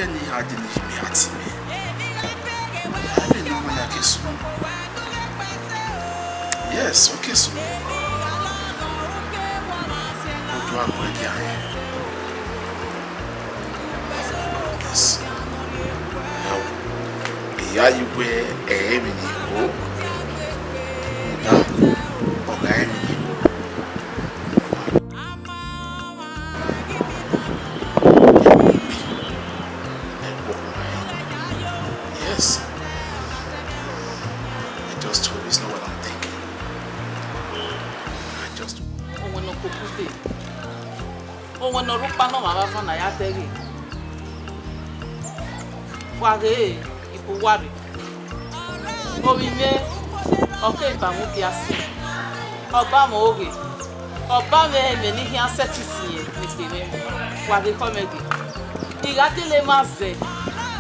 Kenny had in me at me. I didn't know my kiss. Yes, okay, so. What do I go again? Yes. Now, here you were a Ehimwenma. Now, okay. Yes. I just always know what I'm thinking. I just. Oh, when no rupa no mama na ya tegi. Wage ipu wari. Obime okay ba mu biase. Oba mo oge. Oba me me ni hia setisi ni peme. Wage komedi. Igate le maze.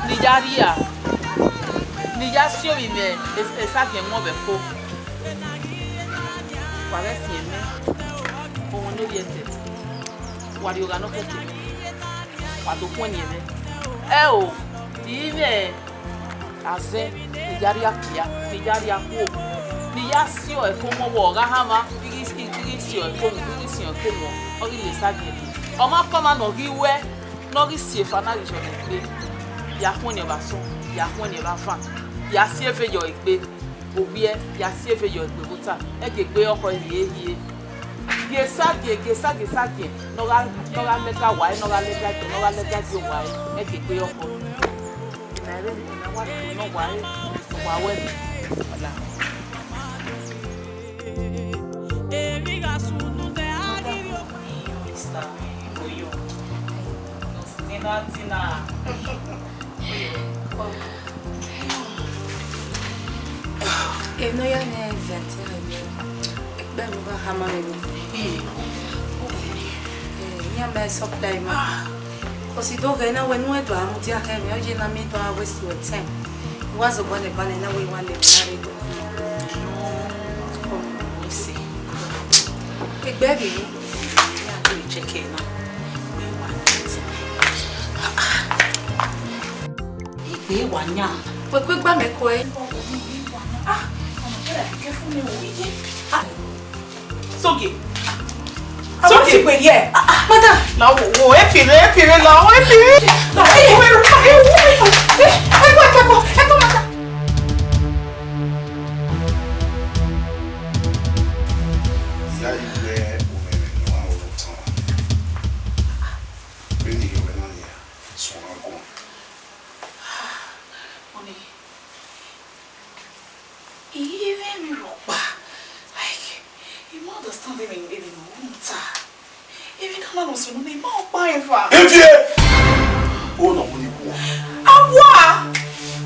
Ni jaria. Ni jasio bi me esa ke mo be ko. Wage si me. O no biete. Wari ogano kete. Wado kwani eme. O, ime aze nijaria kia, nijaria ko. Ni yasio e komo wo ga hama, sio e komo. Ogi le sabe. O ma koma no gi we, no gi sie fa na jo ne. Ya kwani ba so, ya kwani ba fa. Ya sie fe yo igbe. Obi e ya sie fe yo igbe buta. E gegbe oko hie. Gesa. No ga meka wai, no ga lega di wai. E ke pe oko. Na re na wa no wai. Wa we. Wala. E ga sunu de ari yo. Ista koyo. No tina. E no ya ne vente. Ben va hamane. Minha mãe só daí mas se do ganha when we do am dia ke me oje na me do waste your time was o bone bane na we wan le marry do we see big baby ya do check in we want we wanya we quick ba me ko e ke fu me o ije soge Soki pe ye. Madam. Na wo e pire la, wo e pire. Na e ko mata. Ya iwe o me no awo ton. Beni ke we na ya. So na go. Oni. Even me ropa. Like, you understand me even more. Even come on, so no me more buy for. Evie. Oh no money ko. Awa.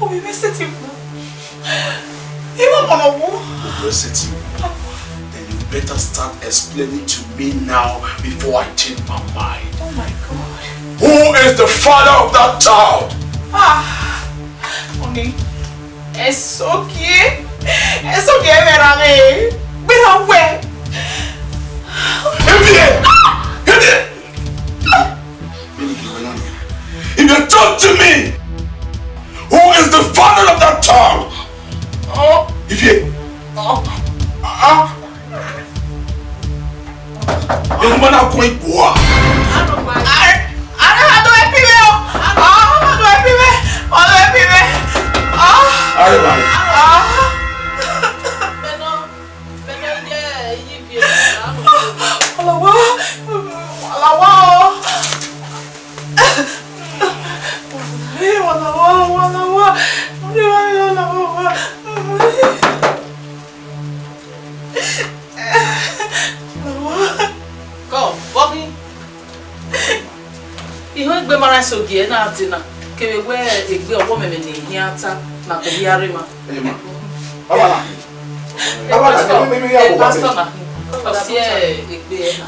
O be seti. Even on a wo. Seti. Then you better start explaining to me now before I change my mind. Oh my God. Who is the father of that child? Oni. It's okay, Verame. We don't wait. If you talk to me, who is the father of that child? If you so gie na atina kewe we egbe owo meme ni hiata na ko biare ma abala me ya go pastor na o si egbe na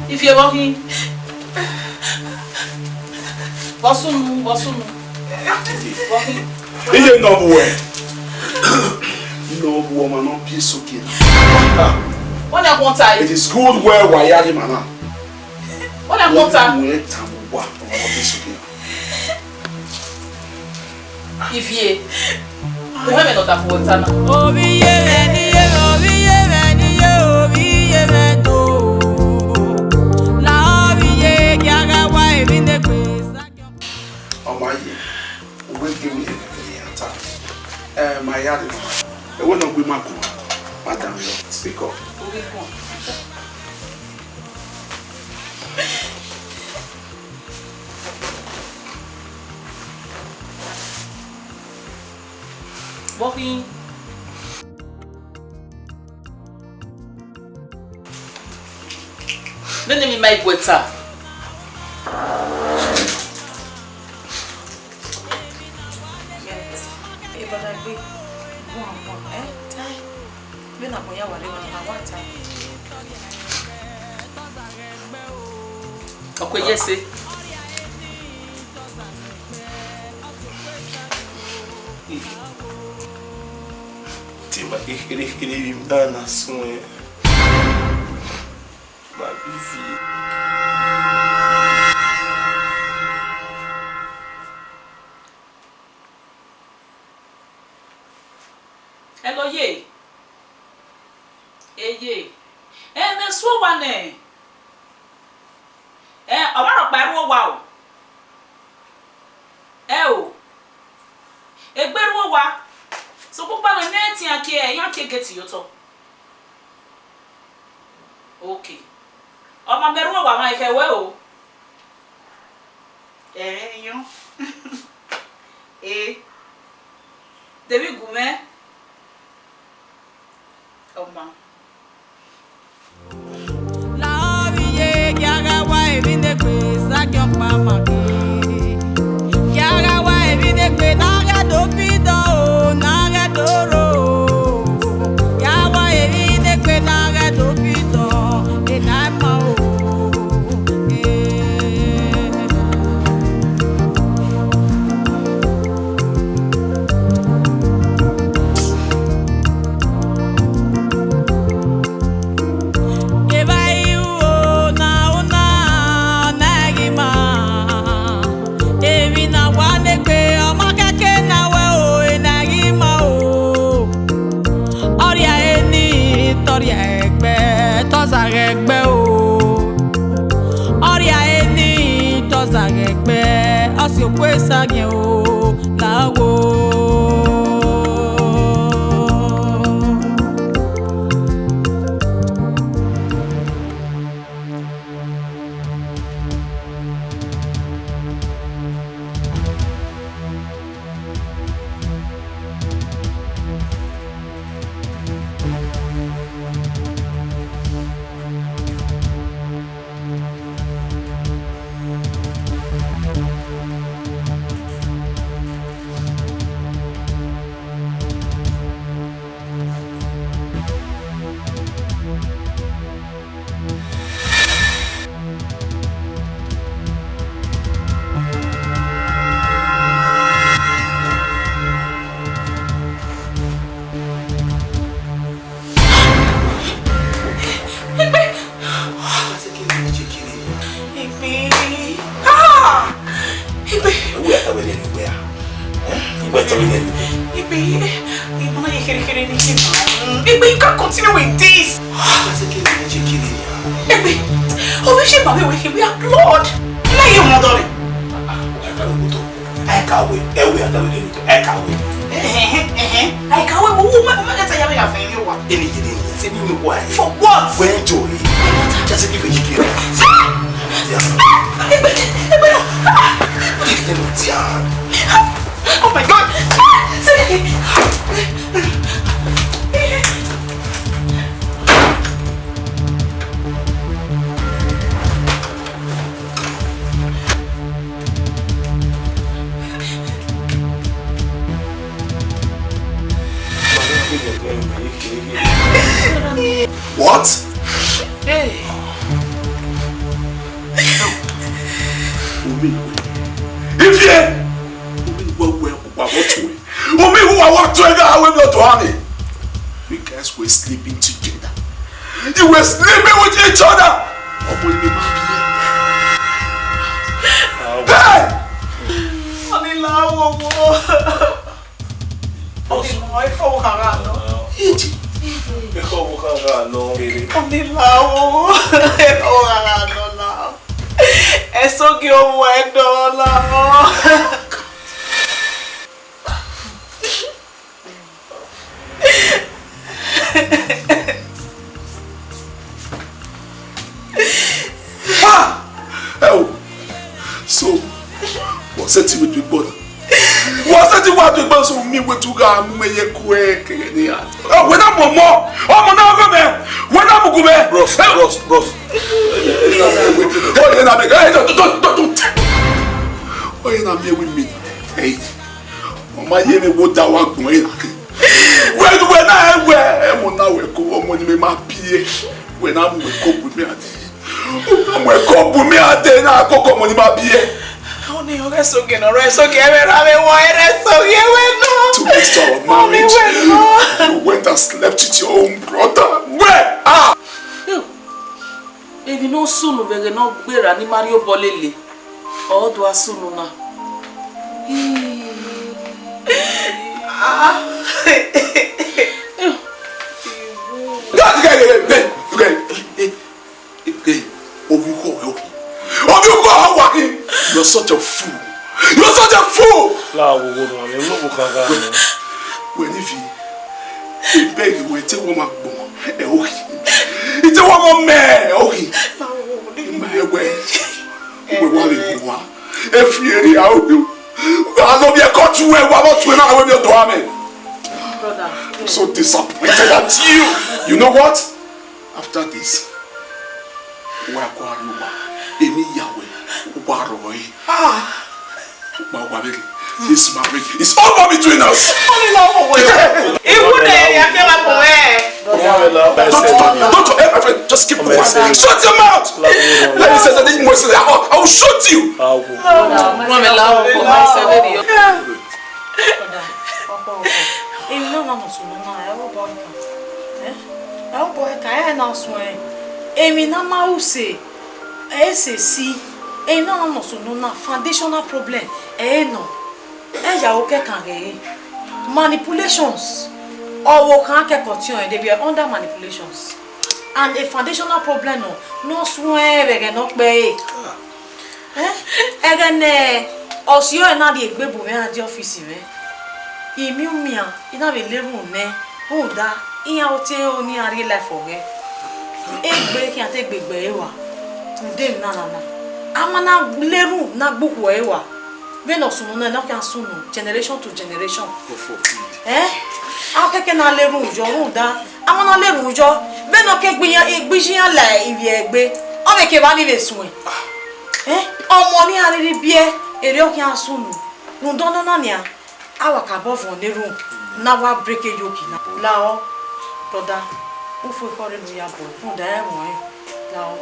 if you walking bosun walking iye no buwe no buwe ma no bi soke When I want it is good where wayari mana What am water? If ye, we have not have water now. Oh, my yard, I will not be my madam. Speak up. Walking. Let me make water. Okay, yes, sir. Tima, ele dá na sua. Hello, ye. Ye. Me so one. Ọ̀rọ̀ pẹ̀rú wa o. O. Ẹgbẹ̀rú wa. So púpọ̀ ní ẹ̀tì àkí yán kí gẹ̀tì yóò tọ́. Okay. Ọmọ mẹ́rú wa máa ìfẹ́ wẹ́ o. Yán. Dèbí gùnmẹ́. Ọmọ. You can't continue with this. We are blood. Now you mother. I can't wait. For what? When Joey, just give it. Oh my God! What? Hey. If you guys were sleeping together. You were sleeping with each other. I for Harano. Iti. Eko Harano. Onilao. Oh Harano now. Eso que o bueno la. Oh, so what's it with you, brother? What's it what you both so me with you guys? Me ye quick, oh, when I'm more, I'm not going. When I'm going, bros. Oh, you're not here with me. Hey, my year would that walk away. When I wear, I'm now a go on me, my PA. When I'm with me, I'm with me at dinner. I go on with my PA. Only that's okay, no, that's okay. I mean, why that's okay? To be start marriage, you went and slept with your own brother. Where? Ah! If you know soon, we're not where any Mario Bolele. All do as soon now. You're such a fool. You're such a fool. When if you beg you, it's a woman. It's a woman man. Okay. My way. We want to go. If you are you, I know you got to where what when I will do. Brother, I'm so disappointed at you. You know what? After this, we are going to Emi Yahweh. This marriage is over between us. Don't my friend, just keep quiet. Shut your mouth. Let me say that I will shoot you. Foundational problem. No. Manipulations. Or can continue. They were under manipulations. And a foundational problem no swear again not be. Again, Osio and not the baby at the office. Imumia, in a little man, who da in our tail near real life for me. A break and take big bewa. Today, nana. Amana leru na book wewa. Beno sunu na kan sunu generation to generation. Akeke na leru jo da. Amana leru jo. Beno ke gbiyan la ibi egbe. O me ke ba ni le sun Omo ni ari bie ere o kan sunu. Nu don na ni a. Awa ka bo fun leru. Na wa break yoki na. La o. Brother, o fo ko re lu ya bo. Nu da e mo La o.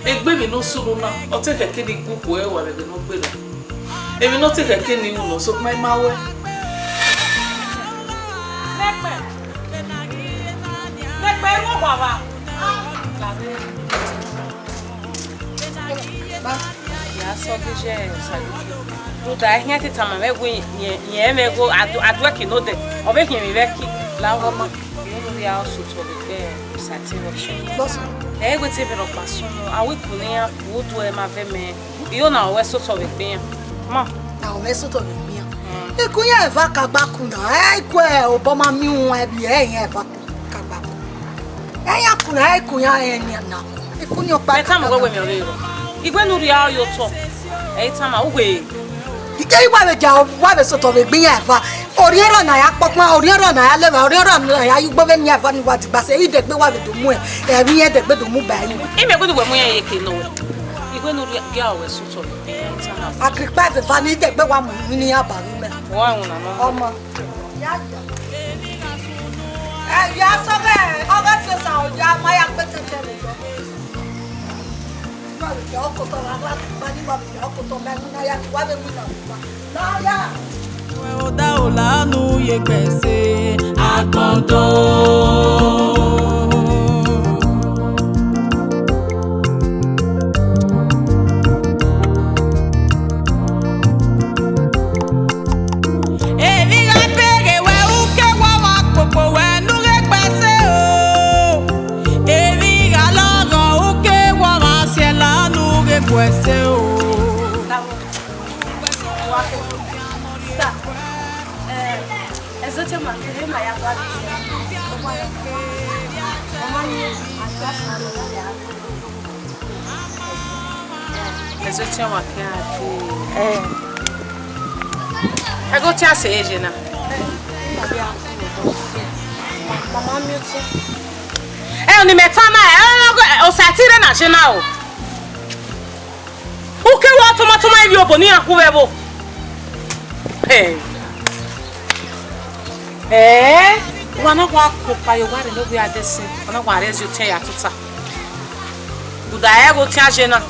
Egbe mi no sunu na o te keke ni gugu e wa re no gbe lo emi no te keke ni uno so my mawe Nekpe wo baba ya so ke je salu ruta ehia ti tama me go ye me go adu ki no de o be ki mi be ki la wo ma no ya so to be satisfaction boss go te be ro paso awi kunia wo do e ma ve me yo na we so to be gbe ma na o me so to be gbe e kunya e va kagba kuna ku e o bo ma mi un e bi e yen e va kagba e ya kuna e kunya e ni na e kunya pa tama go we me ore ro igwe nu ri a yo to e tama wo we ike igba be ja wa be so to be gbe yen e va ori ero na ya popon ori ero na ya leva ori ero na ya yugbo be ni e va ni wa ti gba se ide gbe wa be do mu e ri yen de gbe do mu ba yi e me go do we mu yen ye ke no igwe nu ri a we so to be tama agripa be va ni de gbe wa mu ni ya ba mi me wa hun na mo omo ya ya so be o ga ti sa o ja ma ya pe tete le jo ba ya ko to la ba ni ba ya ko to me na ya wa be mu na ya o da o lanu ye gbese Agbondo kwese o. Ezote makere ma ya kwa Ezote makere ego ti ase eje na. Mama mi oti. Ni metana o satire na je na o. Uke wa tomatoma evi oboni akubebo. Wana kwa kopa yo ware no bi adese. Wana kwa rezu te ya tuta. Buda ego ti aje na.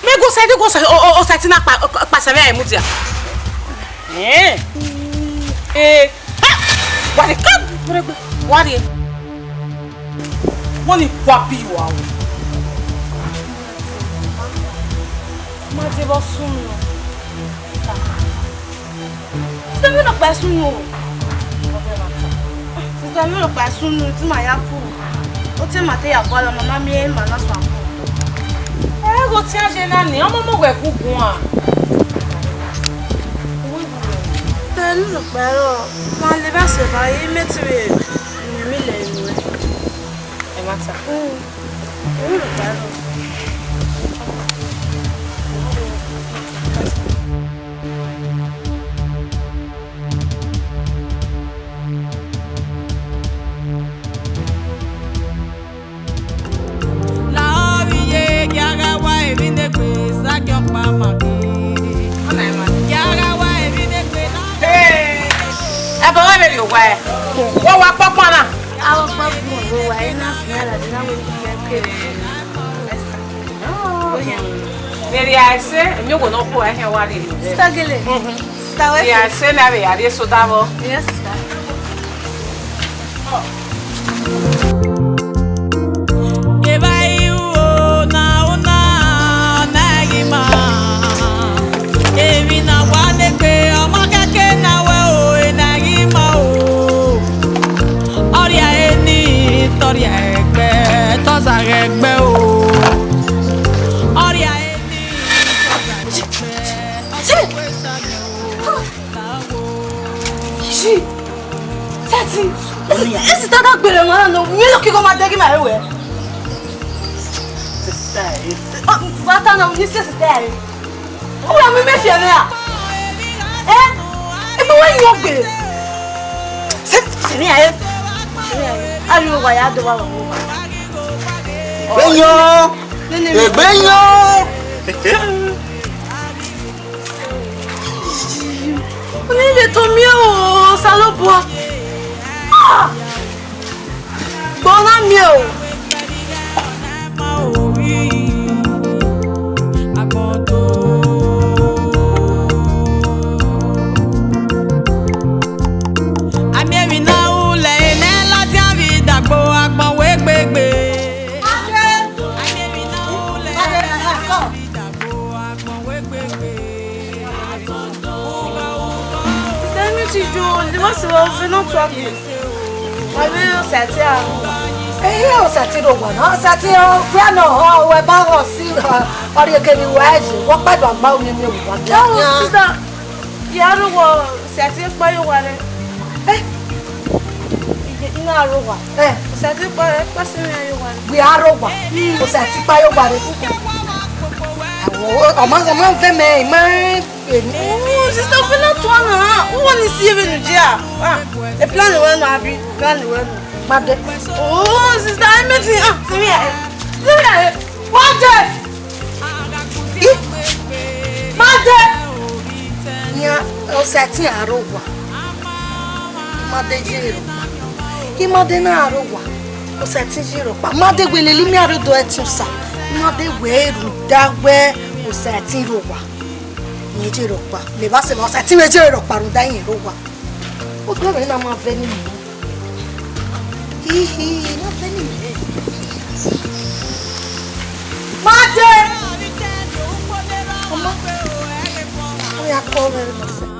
Me go side go o side na pa save ai mutia. Wari kan brebe. Wari. Money kwapi wa. Ma ti bo sunu. Se mi no pa sunu. Se mi no pa sunu ti ma ya ku. O ti ma te ya kwa lo mama mi e ma na so. Ego ti aje na ni omo mo gwe kugun a. Telu no pa ro. Ma le ba se ba yi metri ni mi le ni. E mata. Telu no pa ro. What wa papa na? Awo papa wo wa ina na la na we ke. Very I say, you go no for here what it is. Stagele. Stawe. Yeah, say na we are so davo. Yes. Esse tá da beira, mano. Mesmo que como até que mais eu é. Vai tá não, isso é sério. Olha me mexer, né? É meu é yoga. Se nem aí. Ali o guaiado vai lá. Benho! Benho! Nem de tomio, salopo. Bona meu. Você vai não troca. Vai ver o sete Eu satiro wana, satiro piano ho we ba ho si ori ke ni waje, wo pa do agba omi mi o wa. Não, sister. Yaro wo sete pa yo wa re. Ina ro wa. Sete pa se mi yo wa. We aro wa. O sati pa yo wa re. Ọmọ fẹ́ me ma Oh, sister, we not one na. Who want to see you in dia? The plan we no abi, plan we no. Made. Oh, sister, I met you. See me here. See me here. What Made. Ya, o sati aro wa. Made jiro. Ki made na aro wa. O sati jiro pa. Made we leli mi aro do etusa. Made we ru dawe o sati ro wa. Ni jiro pa. Le ba se ba sati me jiro pa ru da yin ro wa. O gbe me na ma fe ni mi. Hihi, not any. Mate! Mama, we are calling myself.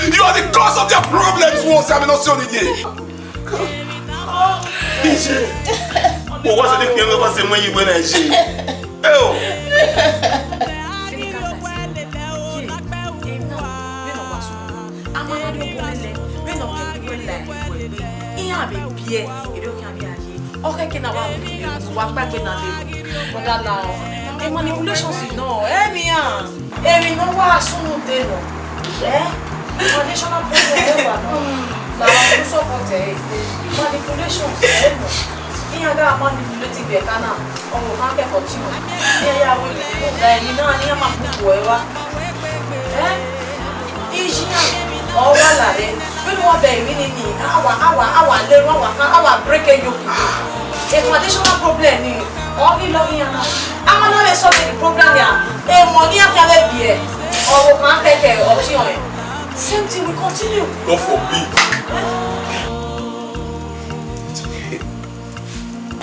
You are the cause of their problems. What's happening on Sunday? What's the thing about saying when you went and she? Oh. Manipulation, no. Emi no wa sunu de no. Manipulation na problem wa no. Na so kote. Manipulation no. Iya ga manipulate be kana. Omo kan ke continue. Ya we ni na ni ma ku wa. Ijia o wa la re. when what they meaning our little our breaking you. If additional problem ni only looking at I'm not so many problem here. Money can be or we can't take option. Same thing we continue. God forbid.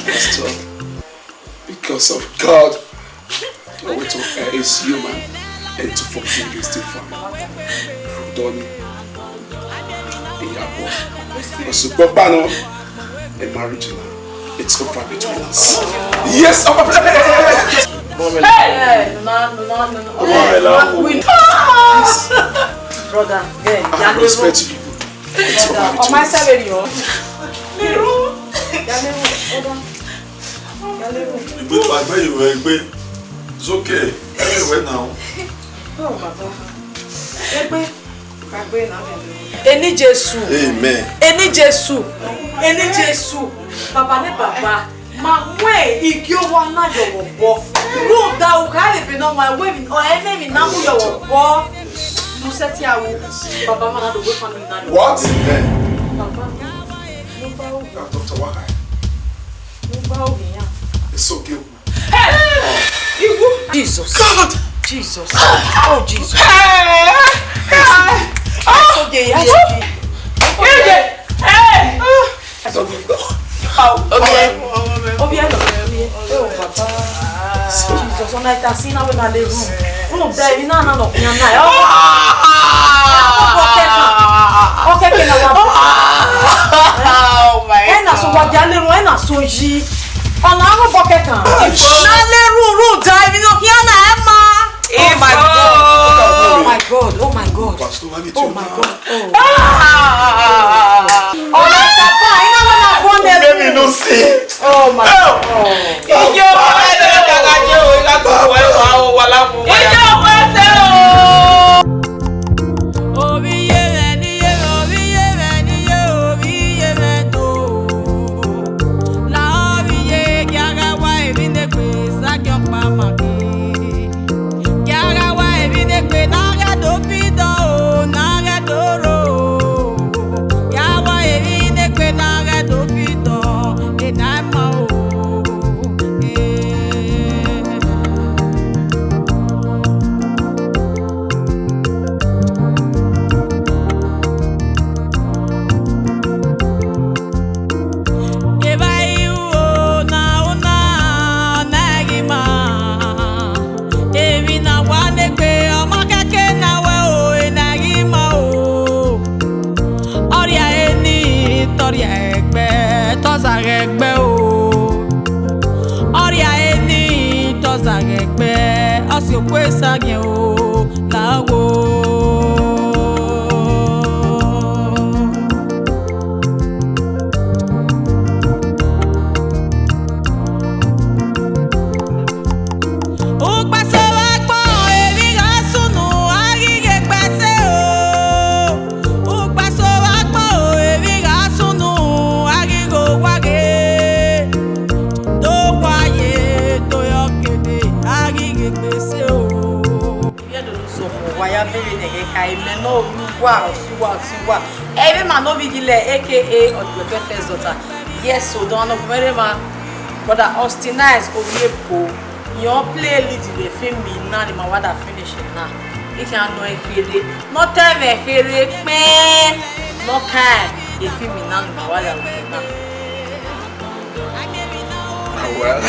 It's okay. Because of God, I want to is human and to forgive you still fine. Donnie, so Bobano, a marriage now. It's over between us. Yes, I'm a brother, I respect you. It's over between us. It's okay. Anyway now. Eni Jesu. Amen. Eni Jesu. Eni Jesu. Papa ne papa. Ma we igyo wa na yo wo. Ru da u ka le be no ma we o ene mi na mu yo wo. Nu seti awu. Papa ma na do go family na. What? Papa. Dr. Wahai. It's okay. Jesus. God! Jesus. Oh, Jesus. Okay, Jesus, on a été assis dans le room. On dirait non. Ok, oh my. Elle n'a son bagage, elle n'a son J. On a un pocket. Na le room, dive no kiana Emma. Oh my God. Oh my God. Oh my God. Oh my God. Oh my papa, ina wana bonde. Baby no see. Oh my God. Iyo wa le daga je o ila ko wa o wala mu. Iyo wa se o. Every man no be aka or the first daughter. Yes, so don't know very man. But that Austinize Oyepo, your play lead the film me now the man what finish it now. If you know a kid, not time a kid, man, no kind. If you me now the what Well,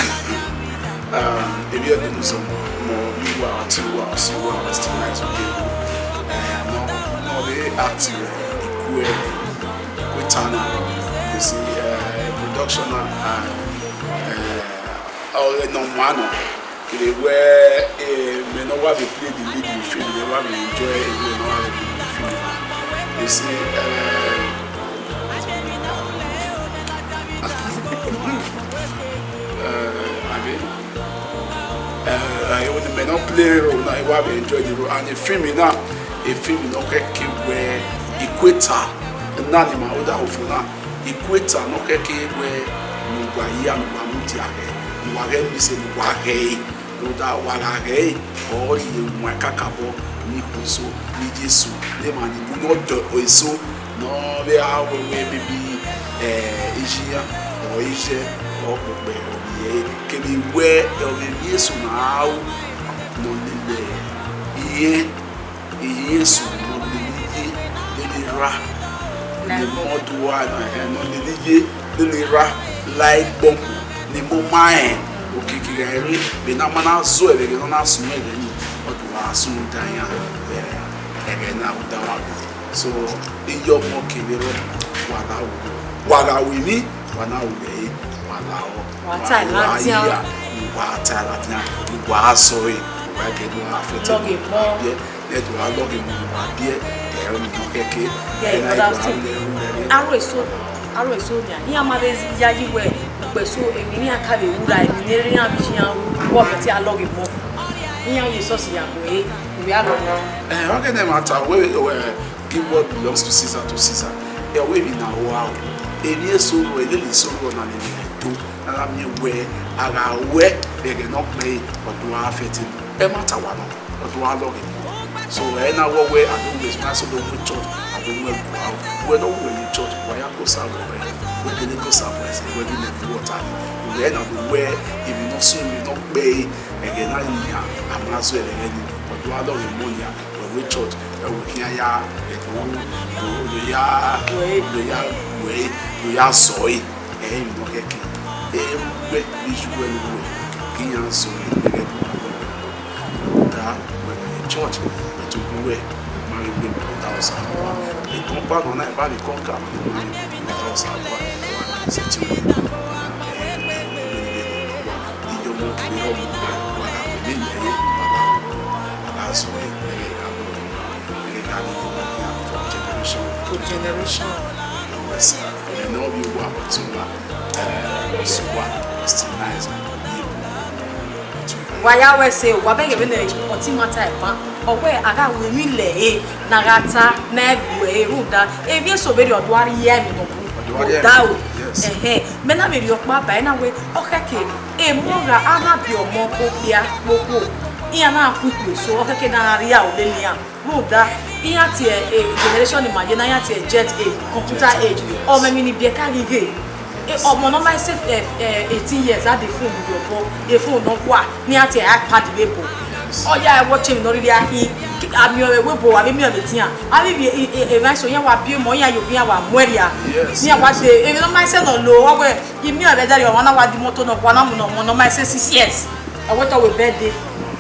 if you do some more, you are 2 hours, you are Austinize Oyepo. Active with Tana, you see, production and no manner. Where may not want to play the lead in film, they want to enjoy it, they know how to do the film. You see, I may not play role, I want to enjoy the role, and the film now. A film no keke where equator nanima oda ofuna equator no keke where nuwa ya nuwa mutiare nuwa ge mi se nuwa ge oda wala ge o ye nwa kakabo ni kuso ni Jesu le mani bu no do eso no be how we maybe Asia or Asia or can be where yes now no yes no the ra the more one and no the ra like bomb the moment okay kigari be na mana zo e be no na sume ni o to wa sun dan ya na udawa so iyo mo kebero wala wini wana ube wala o wata latia wa so e wa ke do afete logi mo le do wa logi mo wa die e o ni keke aro eso nya ni amade ya yiwe peso emi ni aka be wura emi ni ri an bi yan wo be ti a logi mo ni yan yi so si ya ko we are logi how can them matter we give what belongs to Caesar e we be na wow eni eso ro ele so ro na ni to na mi we ara we be ge no play odo afeti e matter wa no odo a logi so na wo we I don't waste my so do church I don't we no we in church we ya go serve we dey go serve we dey the water we na the way if you no so you no pay again na ya amazo ele ni odo a logi mo ya we church we kian ya do ya so e no keke we visual we kian so e da we in church to go we marry we 1000 e compa non è vale conca e 1000 se ti io mo che io guarda we ne wala so to generation yes you know you work to so what is nice waya we say wa be give na oti mata e pa owe aga we mi le na gata na egwe ruda e bi so be do ari ye mi no da o me na me ri opa ba na we okeke e mo ga ama bi omo ko bia gbogbo iya na akuku so okeke na ari a o le ni a ruda iya ti generation imagine na ya ti jet age computer age o me mi ni bi ka gige ọmọ no my self 18 years at the phone your bo the phone no kwa ni ati iPad lebo oh yeah I watch him no really ahi ami o webo abi mi o letin abi bi e vai so yen wa bi mo yan yo bi wa mweria ni wa de e no my self no lo wa we mi o be dari o na wa di moto no kwa na mo no my self 6 years I went to we birthday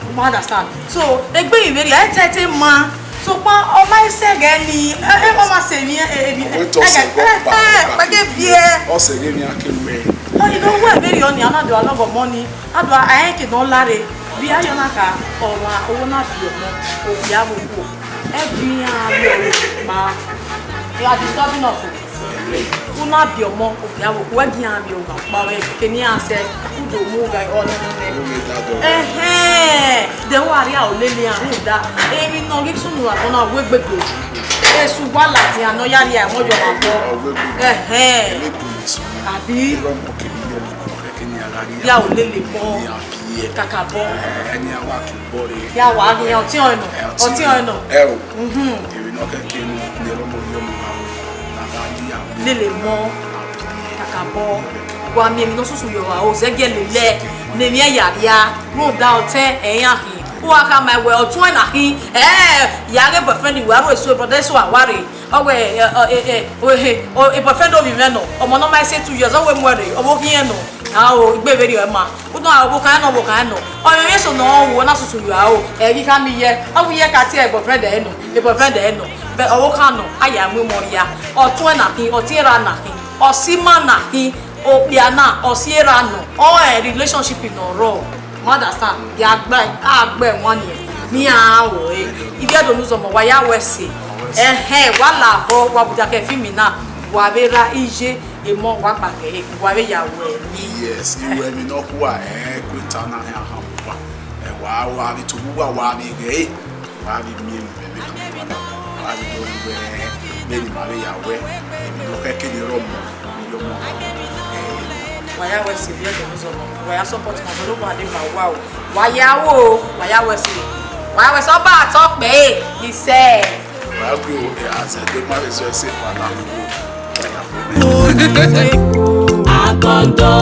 you understand so egbe iwe ri tete ma so pa o mai sege ni e mama se mi page bie o sege mi akewe o you know where very on na do a lot of money ado I ain't don lare bi ayo na ka o wa owo na bi mo o bi abubu e bi an ma you are disturbing us una bi omo o bi abubu we bi an bi o pa we ke ni ase do mu ga o no de wa ri a o le le an da e mi no gi sunu a na we gbegbe e su wa lati an no yari a mo jo ma bo abi ya o le le bo kaka bo eni awa ki bore ya wa ni o ti ono e no keke ni romo yo mo na ba dia lele mo kaka bo wa mi no susu yo wa o zege lele ne mi ya ro da o te eyan hin o aka my well to na hin ya ge boyfriend we aro so brother so aware owe o boyfriend o mi no omo no my say 2 years o we mo re obo hin no o igbe very e ma o don abo kan no o me so no wo na susu yo a o e gi ka mi ye o wi ye ka ti e boyfriend e no be owo kan no aya mu mo ya o to na hin o ti ra na hin o si ma na hin o bia na o si ra no o relationship no ro understand ya agbe won ni a o ibi do nu so mo wa ya we se wala ho wa buja ke fi mi na wa be ra ije emo wa pa ke wa be ya we yes iwe mi no ku a kwenta na ya ha wa bi to wa bi ge wa bi mi be wa bi do we be ni ma be ya we mi no ke ke ni ro mo yo mo wa ya we se bi do nu so mo wa ya support mo lo ba de ma wa o wa ya we se so ba to pe he said Agbondo.